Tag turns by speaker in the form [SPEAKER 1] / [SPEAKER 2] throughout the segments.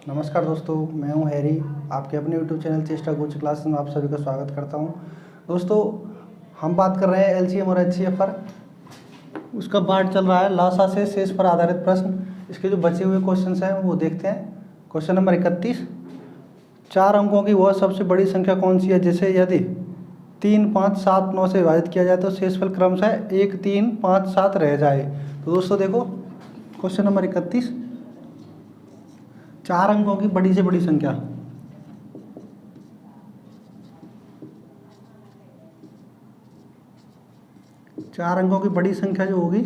[SPEAKER 1] नमस्कार दोस्तों, मैं हूं हैरी। आपके अपने यूट्यूब चैनल चेष्टा कोचिंग क्लासेस में आप सभी का स्वागत करता हूं। दोस्तों, हम बात कर रहे हैं एलसीएम और एचसीएफ पर। उसका पार्ट चल रहा है लासा से शेष पर आधारित प्रश्न। इसके जो बचे हुए क्वेश्चन हैं वो देखते हैं। क्वेश्चन नंबर 31, 4 अंकों की वह सबसे बड़ी संख्या कौन सी है जिसे यदि 3, 5, 7, 9 से विभाजित किया जाए तो शेषफल क्रमशः 1, 3, 5, 7 रह जाए। तो दोस्तों देखो, क्वेश्चन नंबर 31, 4 अंकों की बड़ी से बड़ी संख्या। चार अंकों की बड़ी संख्या जो होगी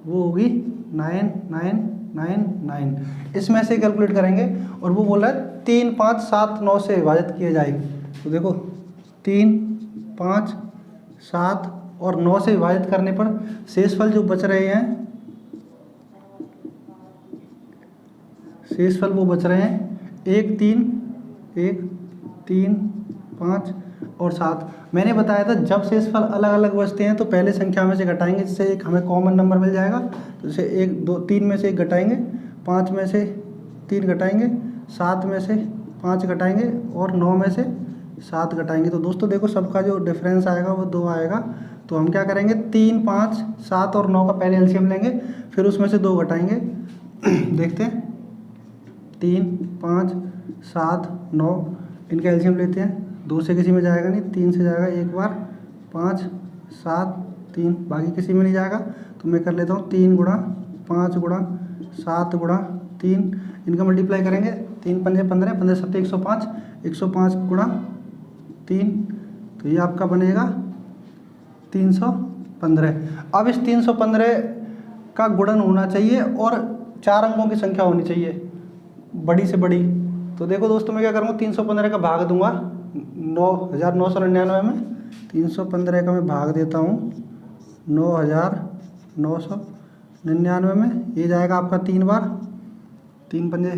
[SPEAKER 1] वो होगी 9999। इसमें से कैलकुलेट करेंगे और वो बोला है 3, 5, 7, 9 से विभाजित किए जाएगी। तो देखो 3, 5, 7 और 9 से विभाजित करने पर शेषफल जो बच रहे हैं, शेषफल वो बच रहे हैं 1, 3, 5 और 7। मैंने बताया था जब शेषफल अलग अलग बचते हैं तो पहले संख्या में से घटाएंगे, जिससे एक हमें कॉमन नंबर मिल जाएगा। तो जैसे 1, 2, 3 में से 1 घटाएंगे, 5 में से 3 घटाएंगे, 7 में से 5 घटाएंगे और 9 में से 7 घटाएंगे। तो दोस्तों देखो, सबका जो डिफरेंस आएगा वो 2 आएगा। तो हम क्या करेंगे, 3, 5, 7 और 9 का पहले एलसीएम लेंगे, फिर उसमें से 2 घटाएंगे। देखते हैं, 3, 5, 7, 9 इनका एलसीएम लेते हैं। 2 से किसी में जाएगा नहीं, 3 से जाएगा एक बार, 5, 7, 3, बाकी किसी में नहीं जाएगा। तो मैं कर लेता हूँ 3 गुणा 5 गुणा 7 गुणा 3, इनका मल्टीप्लाई करेंगे। 3 पंजे 15, 15 सत्ते 105, 105 गुणा 3, तो ये आपका बनेगा 315। अब इस 315 का गुणन होना चाहिए और 4 अंकों की संख्या होनी चाहिए बड़ी से बड़ी। तो देखो दोस्तों, मैं क्या करूँगा, 315 का भाग दूंगा 9999 में। 315 का मैं भाग देता हूँ 9999 में। ये जाएगा आपका 3 बार, 3 पंजे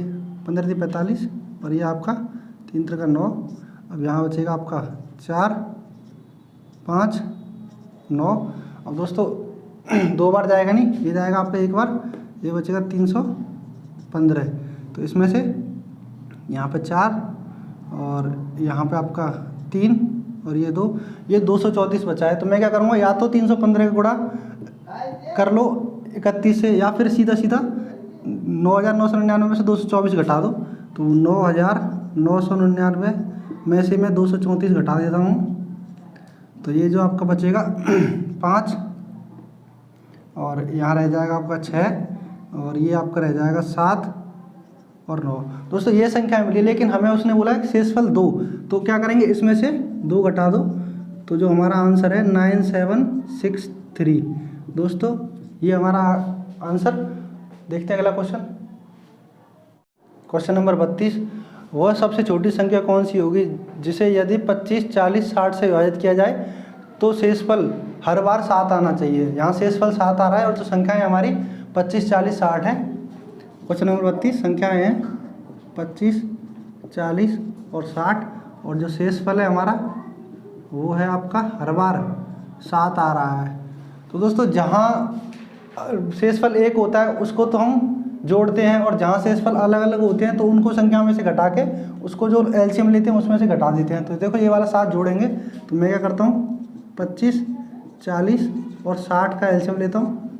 [SPEAKER 1] 15 थी 45 और ये आपका 3 त्रिका 9। अब यहाँ बचेगा आपका 4, 5, 9। अब दोस्तों 2 बार जाएगा नहीं, ये जाएगा आपका 1 बार, ये बचेगा 315। तो इसमें से यहाँ पे 4 और यहाँ पे आपका 3 और ये 2, ये 234 बचा है। तो मैं क्या करूँगा, या तो 315 का गुणा कर लो 31 से, या फिर सीधा सीधा 9999 में से 224 घटा दो। तो 9999 में से मैं 234 घटा देता हूँ। तो ये जो आपका बचेगा 5 और यहाँ रह जाएगा आपका 6 और ये आपका रह जाएगा 7 और 9। दोस्तों ये संख्या मिली, लेकिन हमें उसने बोला है शेषफल 2। तो क्या करेंगे, इसमें से 2 घटा दो। तो जो हमारा आंसर है 9763। दोस्तों ये हमारा आंसर। देखते हैं अगला क्वेश्चन। क्वेश्चन नंबर 32, वह सबसे छोटी संख्या कौन सी होगी जिसे यदि 25, 40, 60 से विभाजित किया जाए तो शेषफल हर बार 7 आना चाहिए। यहाँ शेषफल 7 आ रहा है और जो संख्याएँ हमारी 25, 40, 60 हैं। क्वेश्चन नंबर 32, संख्याएँ हैं 25, 40 और 60 और जो शेषफल है हमारा वो है आपका हर बार 7 आ रहा है। तो दोस्तों जहाँ शेषफल 1 होता है उसको तो हम जोड़ते हैं, और जहाँ शेषफल अलग अलग होते हैं तो उनको संख्या में से घटा के उसको जो एलसीएम लेते हैं उसमें से घटा देते हैं। तो देखो ये वाला 7 जोड़ेंगे, तो मैं क्या करता हूँ 25, 40 और 60 का एलसीएम लेता हूँ।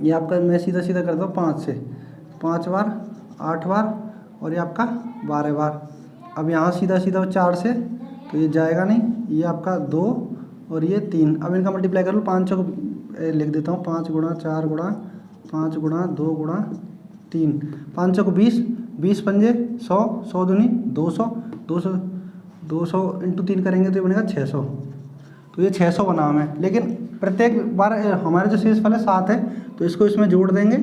[SPEAKER 1] ये आपका मैं सीधा सीधा करता हूँ 5 से, 5 बार, 8 बार और ये आपका 12 बार। अब यहाँ सीधा सीधा 4 से, तो ये जाएगा नहीं, ये आपका 2 और ये 3। अब इनका मल्टीप्लाई कर लो, 5 को लिख देता हूँ, 5 गुणा 4 गुणा 5 गुणा 2 गुणा 3, 5 को 20, 20 पंजे 100, 100 दूनी 200, 200 इंटू 3 करेंगे तो ये बनेगा 600। तो ये 600 बना हमें, लेकिन प्रत्येक बार हमारे जो शेषफल है 7 है, तो इसको इसमें जोड़ देंगे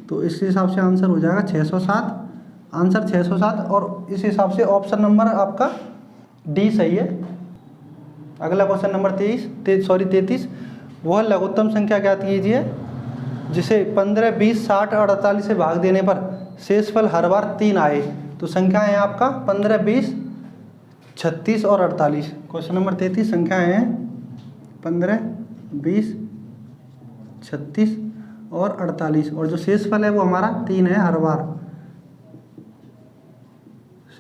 [SPEAKER 1] तो इस हिसाब से आंसर हो जाएगा 607। आंसर 607 और इस हिसाब से ऑप्शन नंबर आपका डी सही है। अगला क्वेश्चन नंबर 33, वह लघुत्तम संख्या ज्ञात कीजिए जिसे 15, 20, 60 और 48 से भाग देने पर शेषफल हर बार 3 आए। तो संख्या है आपका 15, 20, 36 और 48। क्वेश्चन नंबर 33, संख्या है 15, 20, 36 और 48 और जो शेषफल है वो हमारा 3 है हर बार।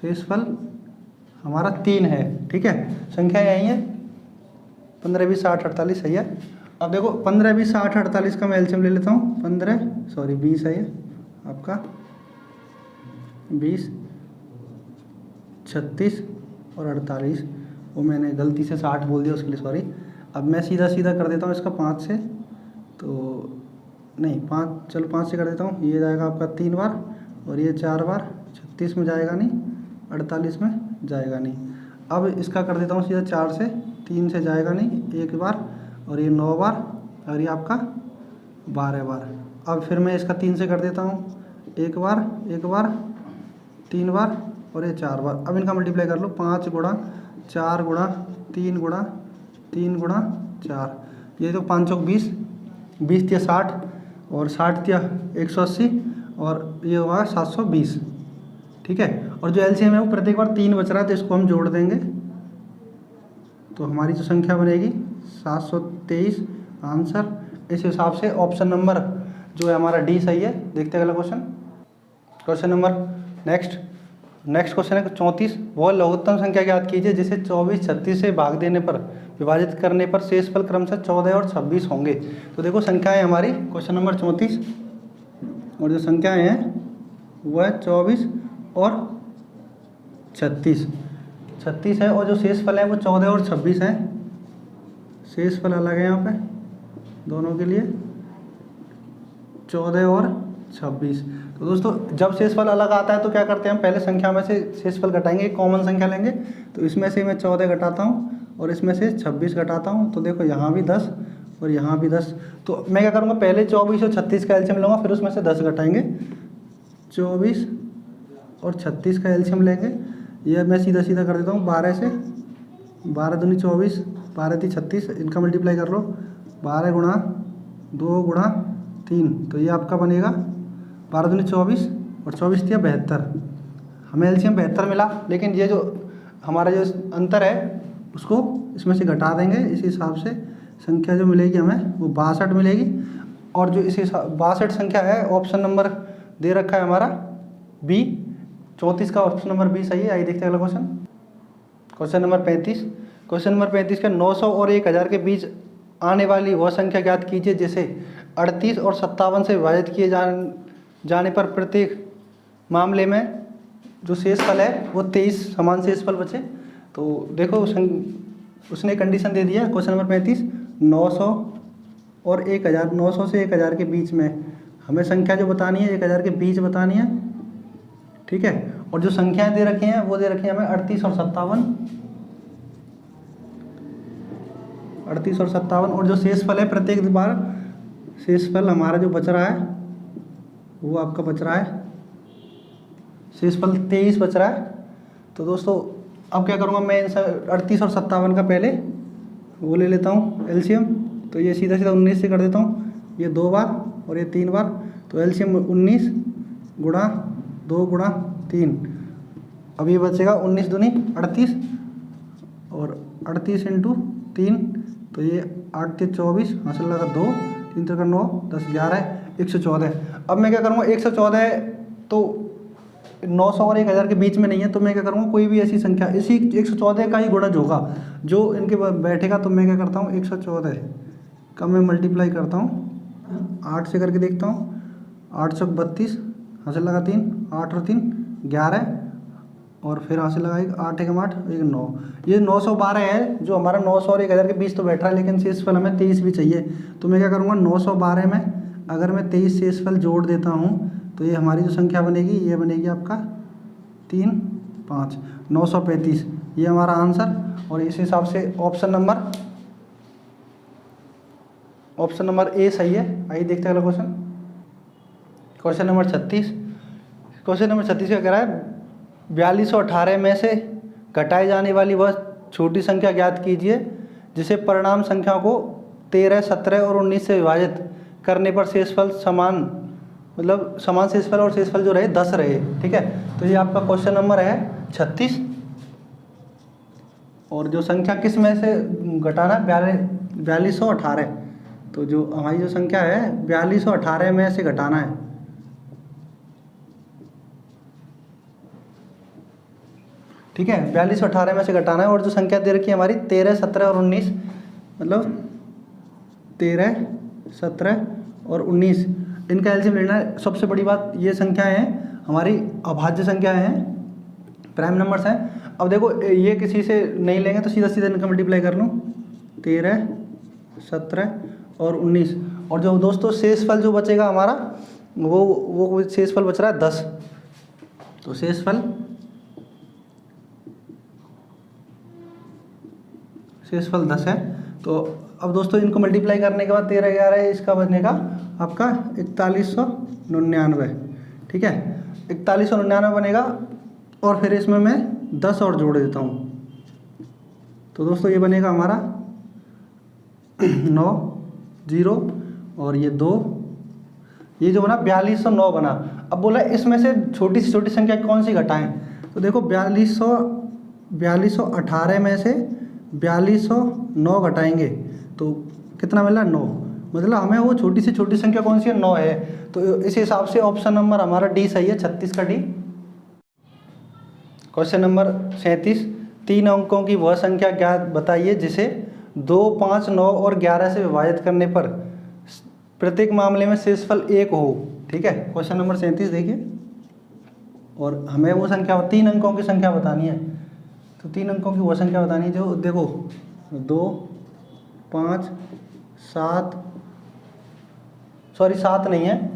[SPEAKER 1] शेषफल हमारा 3 है। ठीक है, संख्या यही है 15, 20, 60, 48 सही है। अब देखो 15, 20, 60, 48 का मैं एलसीएम ले लेता हूँ। 20 है ये आपका, 20, 36 और 48। वो मैंने गलती से 60 बोल दिया, उसके लिए सॉरी। अब मैं सीधा सीधा कर देता हूँ इसका 5 से, तो नहीं 5, चलो 5 से कर देता हूँ। ये जाएगा आपका 3 बार और ये 4 बार। 36 में जाएगा नहीं, 48 में जाएगा नहीं। अब इसका कर देता हूँ सीधा 4 से, 3 से जाएगा नहीं 1 बार, और ये 9 बार, और ये आपका 12 बार। अब फिर मैं इसका 3 से कर देता हूँ, 1 बार, 3 बार और ये 4 बार। अब इनका मल्टीप्लाई कर लो, 5 गुणा 4 गुणा 3 गुणा 3 गुणा 4। ये तो 5 चौक 20, 20 तिया 60 और 60 तिया 180 और ये हुआ 720। ठीक है, और जो एलसीएम है वो प्रत्येक बार 3 बच रहा है, तो इसको हम जोड़ देंगे। तो हमारी जो संख्या बनेगी 723 आंसर। इस हिसाब से ऑप्शन नंबर जो है हमारा डी सही है। देखते हैं अगला क्वेश्चन नंबर नेक्स्ट क्वेश्चन है 34। वह लघुत्तम संख्या ज्ञात कीजिए जिसे 24, 36 से भाग देने पर, विभाजित करने पर शेषफल क्रमशः 14 और 26 होंगे। तो देखो संख्याएं हमारी क्वेश्चन नंबर 34, और जो संख्याएं हैं वह 24 और 36 है, और जो शेषफल है वो 14 और 26 है। शेषफल अलग है यहाँ पे दोनों के लिए, 14 और 26। तो दोस्तों जब शेषफल अलग आता है तो क्या करते हैं हम, पहले संख्या में से शेषफल घटाएंगे, कॉमन संख्या लेंगे। तो इसमें से मैं 14 घटाता हूँ और इसमें से 26 घटाता हूँ, तो देखो यहाँ भी 10 और यहाँ भी 10। तो मैं क्या करूँगा, पहले 24 और 36 का एलसीएम लूँगा, फिर उसमें से 10 घटाएंगे। 24 और 36 का एलसीएम लेंगे। ये मैं सीधा सीधा कर देता हूँ 12 से, 12 दूनी 24, 12 ती 36, इनका मल्टीप्लाई कर लो। 12 गुणा 2 गुणा 3, तो ये आपका बनेगा 12 दूनी 24 और 24 तिया 72। हमें एलसीएम 72 मिला, लेकिन ये जो हमारा जो अंतर है उसको इसमें से घटा देंगे। इस हिसाब से संख्या जो मिलेगी हमें वो 62 मिलेगी। और जो इस 62 संख्या है, ऑप्शन नंबर दे रखा है हमारा बी, 34 का ऑप्शन नंबर बी सही है। आइए देखते हैं अगला क्वेश्चन नंबर 35। क्वेश्चन नंबर 35 का 900 और 1000 के बीच आने वाली वह संख्या ज्ञात कीजिए जिसे 38 और 57 से विभाजित किए जाने पर प्रत्येक मामले में जो शेषफल है वो 23 समान शेषफल बचे। तो देखो उसने कंडीशन दे दिया क्वेश्चन नंबर 35, 900 और 1000, 900 से 1000 के बीच में हमें संख्या जो बतानी है 1000 के बीच बतानी है। ठीक है, और जो संख्याएं दे रखी हैं वो दे रखी हैं हमें 38 और 57, 38 और 57। और जो शेषफल है प्रत्येक बार शेषफल हमारा जो बच रहा है वो आपका बच रहा है, शेषफल 23 बच रहा है। तो दोस्तों अब क्या करूँगा मैं, 38 और 57 का पहले वो ले लेता हूँ एलसीएम। तो ये सीधा सीधा 19 से कर देता हूँ, ये 2 बार और ये 3 बार। तो एलसीएम 19 गुणा 2 गुणा 3। अब ये बचेगा 19 दूनी 38 और 38 इंटू 3, तो ये 8 ते 24, हासिल लगा 2, 3 3 9, 10 11, 114। अब मैं क्या करूँगा, 114 तो 900 और 1000 के बीच में नहीं है, तो मैं क्या करूँगा कोई भी ऐसी संख्या इसी 114 का ही गुणज होगा जो इनके बैठेगा। तो मैं क्या करता हूँ 114 का मैं मल्टीप्लाई करता हूँ 8 से करके देखता हूँ। 8 चौक 32, हासिल लगा 3, 8 और 3 11, और फिर हासिल लगाएगा 8 एक 8 1 9। ये 912 है जो हमारा 900 और 1000 के बीच तो बैठ रहा है, लेकिन शेषफल हमें 23 भी चाहिए। तो मैं क्या करूँगा 912 में अगर मैं 23 शेषफल जोड़ देता हूँ तो ये हमारी जो संख्या बनेगी ये बनेगी आपका 3 5 935, ये हमारा आंसर। और इस हिसाब से ऑप्शन नंबर ए सही है। आइए देखते हैं अगला क्वेश्चन नंबर 36। क्वेश्चन नंबर 36 क्या कह रहा है, 4218 में से घटाई जाने वाली वह छोटी संख्या ज्ञात कीजिए जिसे परिणाम संख्या को 13, 17 और 19 से विभाजित करने पर शेषफल समान शेषफल और शेषफल जो रहे 10 रहे। ठीक है, तो ये आपका क्वेश्चन नंबर है 36। और जो संख्या किस में से घटाना, 4218। तो जो हमारी जो संख्या है 4218 में से घटाना है। ठीक है, 42 और 18 में से घटाना है। और जो संख्या दे रखी है हमारी 13, 17 और 19, मतलब 13, 17 और 19, इनका एलसीएम लेना है। सबसे बड़ी बात, ये संख्याएं हैं हमारी अभाज्य संख्याएं हैं, प्राइम नंबर्स हैं। अब देखो ये किसी से नहीं लेंगे तो सीधा सीधा इनका मल्टीप्लाई कर लूँ, 13, 17 और 19। और जो दोस्तों शेषफल जो बचेगा हमारा, वो शेषफल बच रहा है 10। तो शेषफल 10 है। तो अब दोस्तों इनको मल्टीप्लाई करने के बाद 13, 11 इसका बनेगा आपका 4199। ठीक है, 4199 बनेगा। और फिर इसमें मैं 10 और जोड़ देता हूँ। तो दोस्तों ये बनेगा हमारा 9, 0 और ये 2, ये जो बना 4209 बना। अब बोला इसमें से छोटी से छोटी संख्या कौन सी घटाएं। तो देखो 4218 में से 4209 घटाएंगे तो कितना मिला, 9। मतलब हमें वो छोटी से छोटी संख्या कौन सी है, 9 है। तो इस हिसाब से ऑप्शन नंबर हमारा डी सही है, 36 का डी। क्वेश्चन नंबर 37, 3 अंकों की वह संख्या ज्ञात बताइए जिसे 2, 5, 9 और 11 से विभाजित करने पर प्रत्येक मामले में शेषफल 1 हो। ठीक है, क्वेश्चन नंबर 37 देखिए। और हमें वो संख्या 3 अंकों की संख्या बतानी है। तो 3 अंकों की वो संख्या बतानी है जो देखो 2, 5, 7 नहीं है,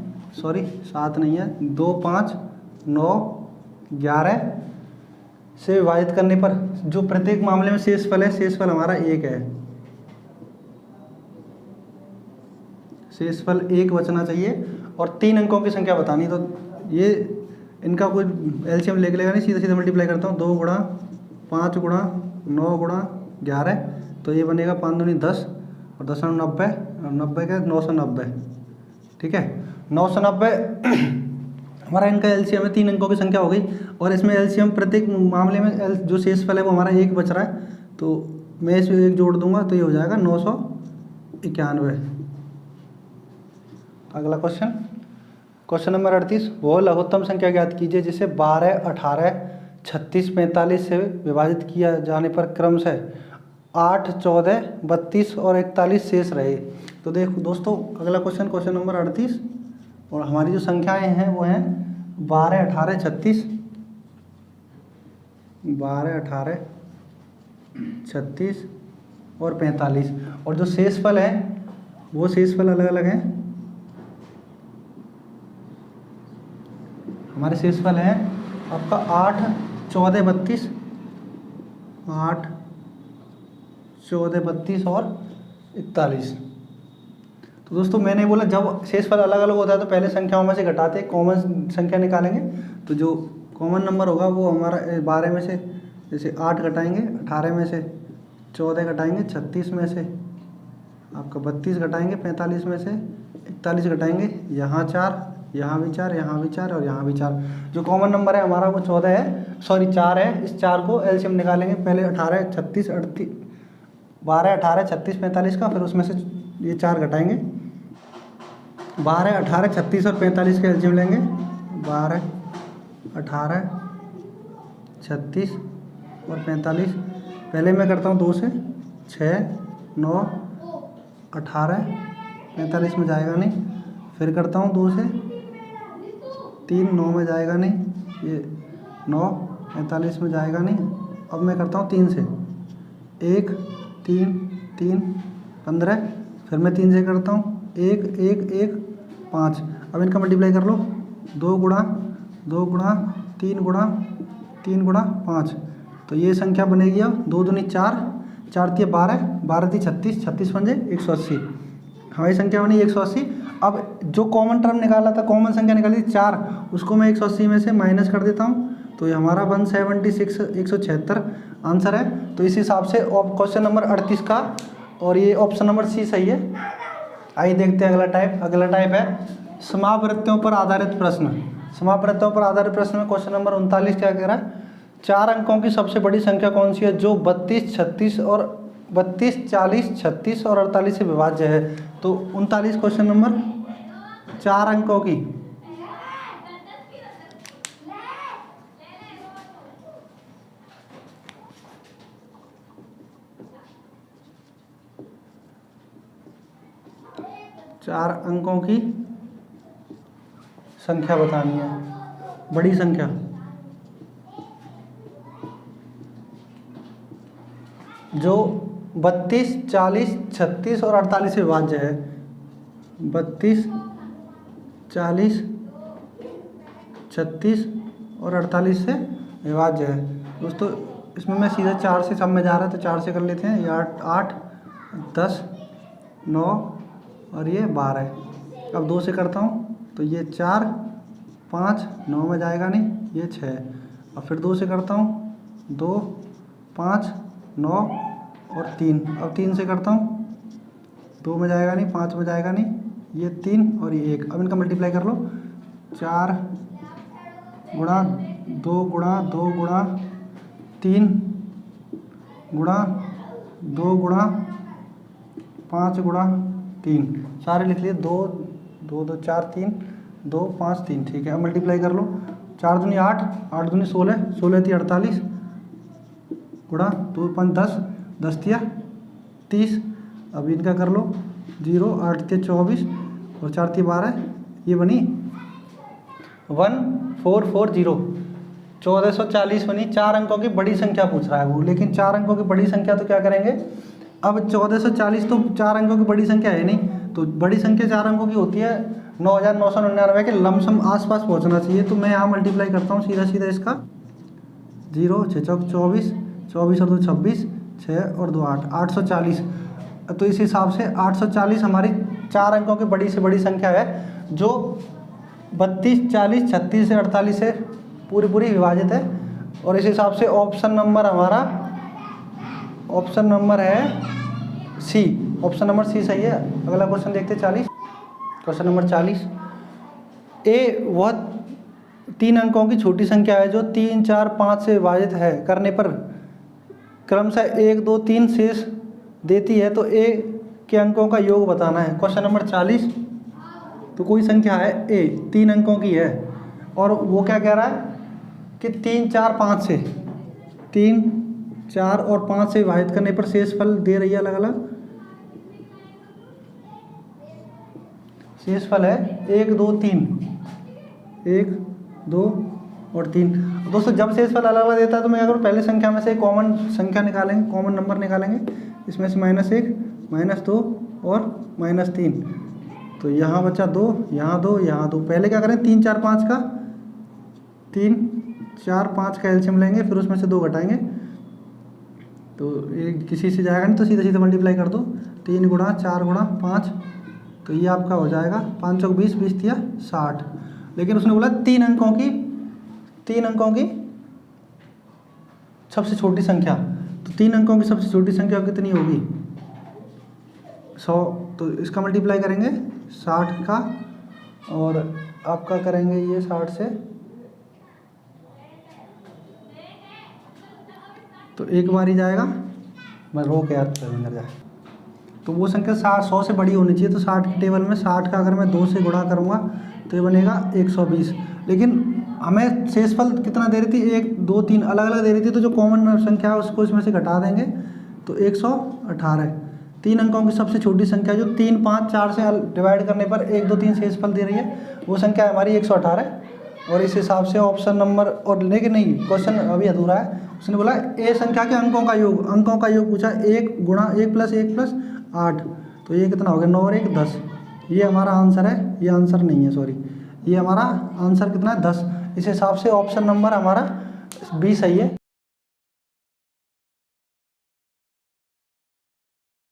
[SPEAKER 1] 2, 5, 9, 11 से विभाजित करने पर जो प्रत्येक मामले में शेषफल है, शेषफल हमारा 1 है। शेषफल 1 बचना चाहिए। और 3 अंकों की संख्या बतानी, तो ये इनका कोई एलसीएम लेके लेगा नहीं, सीधा सीधा मल्टीप्लाई करता हूँ। 2 गुणा 5 गुणा 9 गुणा 11, तो ये बनेगा 5 दूनी 10 और 10 90 और 90 का 990। ठीक है, 990 हमारा इनका एलसीएम है। 3 अंकों की संख्या हो गई। और इसमें एलसीएम प्रत्येक मामले में जो शेषफल है वो हमारा 1 बच रहा है। तो मैं इसमें 1 जोड़ दूंगा तो ये हो जाएगा 991। अगला क्वेश्चन नंबर 38, वो लघुत्तम संख्या ज्ञात कीजिए जिसे 12, 18, 36, 45 से विभाजित किया जाने पर क्रमशः 8, 14, 32 और 41 शेष रहे। तो देखो दोस्तों अगला क्वेश्चन नंबर 38, और हमारी जो संख्याएं हैं वो हैं 12, 18, 36, 12, 18, 36 और 45। और जो शेषफल है वो शेषफल अलग अलग हैं। हमारे शेषफल है आपका 8, 14, 32, 8, 14, 32 और 41। तो दोस्तों मैंने बोला जब शेषफल अलग अलग होता है तो पहले संख्याओं में से घटाते कॉमन संख्या निकालेंगे। तो जो कॉमन नंबर होगा वो हमारा 12 में से जैसे 8 घटाएंगे, 18 में से 14 घटाएंगे, 36 में से आपका 32 घटाएंगे, 45 में से 41 घटाएंगे, यहाँ 4, यहाँ भी 4, यहाँ भी 4 और यहाँ भी 4। जो कॉमन नंबर है हमारा वो 14 है, 4 है। इस 4 को एलसीएम निकालेंगे पहले 18, 36, 38, 12, 18, 36, 45 का, फिर उसमें से ये 4 घटाएंगे। 12, 18, 36 और 45 का एलसीएम लेंगे। 12, 18, 36 और 45। पहले मैं करता हूँ 2 से 6, 9, 18, 45 में जाएगा नहीं। फिर करता हूँ 2 से 3, 9 में जाएगा नहीं, ये 9, 45 में जाएगा नहीं। अब मैं करता हूँ 3 से 1, 3, 3, 15। फिर मैं 3 से करता हूँ 1, 1, 1, 5। अब इनका मल्टीप्लाई कर लो, 2 गुणा 2 गुणा 3 गुणा 3 गुणा 5। तो ये संख्या बनेगी अब 2 दूनी 4, 4 तिया 12, 12 ती 36, 36 पंजे 180। हमारी संख्या बनी 180। अब जो कॉमन टर्म निकाला था, कॉमन संख्या निकाली थी 4, उसको मैं 180 में से माइनस कर देता हूँ। तो ये हमारा 176, 176 आंसर है। तो इस हिसाब से क्वेश्चन नंबर 38 का और ये ऑप्शन नंबर सी सही है। आइए देखते हैं अगला टाइप है समापवृत्तियों पर आधारित प्रश्न। समापवृत्तियों पर आधारित प्रश्न में क्वेश्चन नंबर 39 क्या कह रहा है, 4 अंकों की सबसे बड़ी संख्या कौन सी है जो 32, 36 और 32, 40, 36 और 48 से विभाज्य है। तो 39 क्वेश्चन नंबर 4 अंकों की 4 अंकों की संख्या बतानी है, बड़ी संख्या। जो 32, 40, 36 और 48 से विभाज्य है। 32, 40, 36 और 48 से विभाज्य है। दोस्तों इसमें मैं सीधा 4 से सब में जा रहा है तो 4 से कर लेते हैं। ये 8, 10, 9 और ये 12। अब 2 से करता हूँ तो ये 4, 5, 9 में जाएगा नहीं, ये 6। अब फिर 2 से करता हूँ, 2, 5, 9 और 3। अब 3 से करता हूँ, 2 में जाएगा नहीं, 5 में जाएगा नहीं, ये 3 और ये 1। अब इनका मल्टीप्लाई कर लो, 4 गुणा 2 गुणा 2 गुणा 3 गुणा 2 गुणा 5 गुणा 3, सारे लिख लिए। 2, 2, 2, 4, 3, 2, 5, 3। ठीक है, अब मल्टीप्लाई कर लो। 4 दूनी 8, 8 दूनी 16, 16 थी 48 गुणा 2, 5, 10, 10 थिया 30। अब इनका कर लो, 0, 8 थे 24 और 4 थी 12, ये बनी 1440। 1440 बनी। 4 अंकों की बड़ी संख्या पूछ रहा है वो, लेकिन 4 अंकों की बड़ी संख्या तो क्या करेंगे, अब 1440 तो 4 अंकों की बड़ी संख्या है नहीं, तो बड़ी संख्या 4 अंकों की होती है 9999 के लमसम आसपास पहुंचना चाहिए। तो मैं यहाँ मल्टीप्लाई करता हूँ सीधा सीधा इसका, 0, 6 चौक 24, 24 और 2 26, 6 और 2 8, 840। तो इस हिसाब से 840 हमारी 4 अंकों की बड़ी से बड़ी संख्या है, जो 32, 40, 36 से 48 से पूरी विभाजित है। और इस हिसाब से ऑप्शन नंबर हमारा, ऑप्शन नंबर है सी। ऑप्शन नंबर सी सही है। अगला क्वेश्चन देखते हैं 40। क्वेश्चन नंबर 40, ए वह 3 अंकों की छोटी संख्या है जो 3, 4, 5 से विभाजित है करने पर क्रमशः 1, 2, 3 शेष देती है, तो ए के अंकों का योग बताना है। क्वेश्चन नंबर 40, तो कोई संख्या है ए 3 अंकों की है और वो क्या कह रहा है कि 3, 4, 5 से 3, 4 और 5 से विभाजित करने पर शेषफल दे रही है। अलग अलग शेषफल है 1, 2, 3, 1, 2 और 3। दोस्तों जब शेषफल अलग अलग देता है तो मैं अगर पहले संख्या में से कॉमन संख्या निकालेंगे, कॉमन नंबर निकालेंगे, इसमें से -1, -2 और -3। तो यहाँ बचा 2, यहाँ 2, यहाँ 2। पहले क्या करें, 3, 4, 5 का 3, 4, 5 का एलसीएम लेंगे, फिर उसमें से 2 घटाएंगे तो ये किसी से जाएगा नहीं, तो सीधे सीधे मल्टीप्लाई कर दो। 3 गुणा 4 गुणा 5, तो ये आपका हो जाएगा 5 चौक 20, 20 थिया 60। लेकिन उसने बोला 3 अंकों की सबसे छोटी संख्या, तो 3 अंकों की सबसे छोटी संख्या कितनी होगी, 100। तो इसका मल्टीप्लाई करेंगे 60 का, और आपका करेंगे ये 60 से, तो एक बार ही जाएगा, मैं रो के याद अंदर जाए, तो वो संख्या 100 से बड़ी होनी चाहिए। तो 60 की टेबल में 60 का अगर मैं 2 से गुणा करूँगा तो ये बनेगा 120। लेकिन हमें शेषफल कितना दे रही थी, 1, 2, 3 अलग अलग दे रही थी, तो जो कॉमन संख्या है उसको इसमें से घटा देंगे तो 118। 3 अंकों की सबसे छोटी संख्या जो 3, 5, 4 से डिवाइड करने पर 1, 2, 3 शेषफल दे रही है, वो संख्या हमारी 118। और इस हिसाब से ऑप्शन नंबर, और लेकिन नहीं, क्वेश्चन अभी अधूरा है। उसने बोला ए संख्या के अंकों का योग पूछा, 1 गुणा 1 प्लस 1 प्लस 8, तो ये कितना हो गया, 9 और 1 10। ये हमारा आंसर है, ये आंसर नहीं है, सॉरी, ये हमारा आंसर कितना है 10। इस हिसाब से ऑप्शन नंबर हमारा बी सही है।